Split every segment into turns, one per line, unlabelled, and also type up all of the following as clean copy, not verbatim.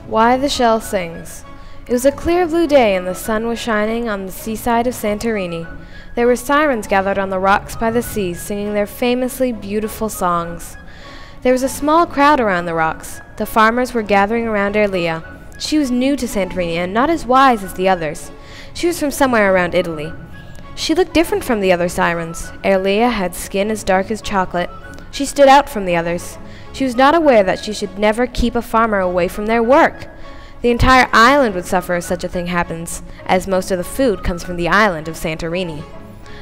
Why the Shell Sings. It was a clear blue day and the sun was shining on the seaside of Santorini. There were sirens gathered on the rocks by the sea singing their famously beautiful songs. There was a small crowd around the rocks. The farmers were gathering around Erlia. She was new to Santorini and not as wise as the others. She was from somewhere around Italy. She looked different from the other sirens. Erlia had skin as dark as chocolate. She stood out from the others. She was not aware that she should never keep a farmer away from their work. The entire island would suffer if such a thing happens, as most of the food comes from the island of Santorini.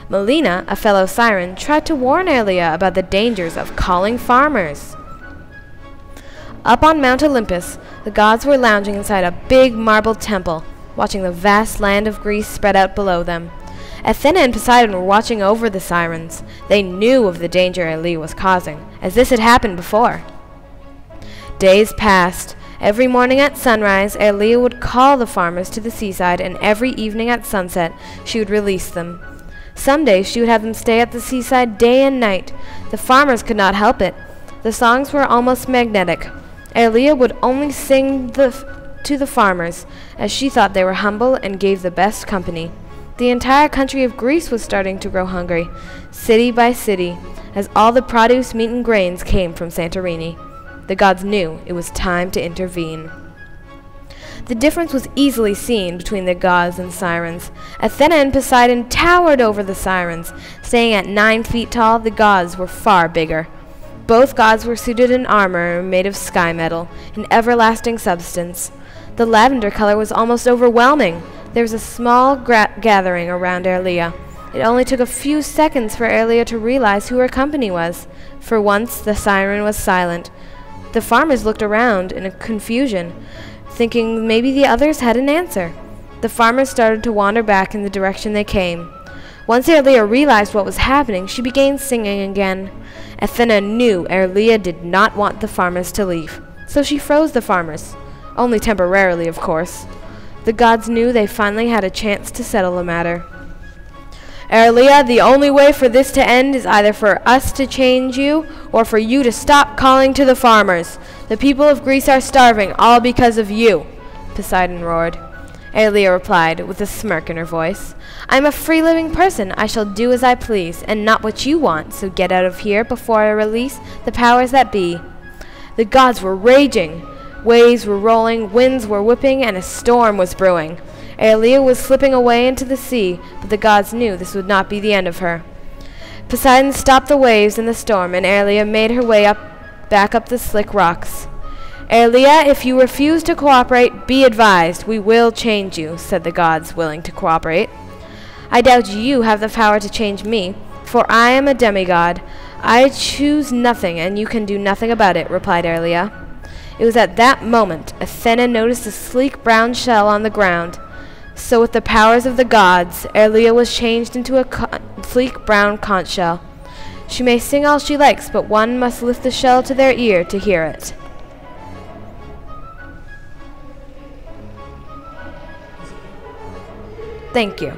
Melina, a fellow siren, tried to warn Erlia about the dangers of calling farmers. Up on Mount Olympus, the gods were lounging inside a big marble temple, watching the vast land of Greece spread out below them. Athena and Poseidon were watching over the sirens. They knew of the danger Erlia was causing, as this had happened before. Days passed. Every morning at sunrise, Erlia would call the farmers to the seaside, and every evening at sunset, she would release them. Some days she would have them stay at the seaside day and night. The farmers could not help it. The songs were almost magnetic. Erlia would only sing to the farmers, as she thought they were humble and gave the best company. The entire country of Greece was starting to grow hungry, city by city, as all the produce, meat, and grains came from Santorini. The gods knew it was time to intervene. The difference was easily seen between the gods and sirens. Athena and Poseidon towered over the sirens. Staying at 9 feet tall, the gods were far bigger. Both gods were suited in armor made of sky metal, an everlasting substance. The lavender color was almost overwhelming. There was a small gathering around Erlia. It only took a few seconds for Erlia to realize who her company was. For once, the siren was silent. The farmers looked around in confusion, thinking maybe the others had an answer. The farmers started to wander back in the direction they came. Once Erlia realized what was happening, she began singing again. Athena knew Erlia did not want the farmers to leave, so she froze the farmers. Only temporarily, of course. The gods knew they finally had a chance to settle the matter. Erlia, the only way for this to end is either for us to change you, or for you to stop calling to the farmers. The people of Greece are starving, all because of you, Poseidon roared. Erlia replied, with a smirk in her voice, I'm a free-living person. I shall do as I please, and not what you want, so get out of here before I release the powers that be. The gods were raging. Waves were rolling, winds were whipping, and a storm was brewing. Erlia was slipping away into the sea, but the gods knew this would not be the end of her. Poseidon stopped the waves and the storm, and Erlia made her way back up the slick rocks. Erlia, if you refuse to cooperate, be advised, we will change you, said the gods, willing to cooperate. I doubt you have the power to change me, for I am a demigod. I choose nothing, and you can do nothing about it, replied Erlia. It was at that moment Athena noticed a sleek brown shell on the ground. So with the powers of the gods, Erlia was changed into a sleek brown conch shell. She may sing all she likes, but one must lift the shell to their ear to hear it. Thank you.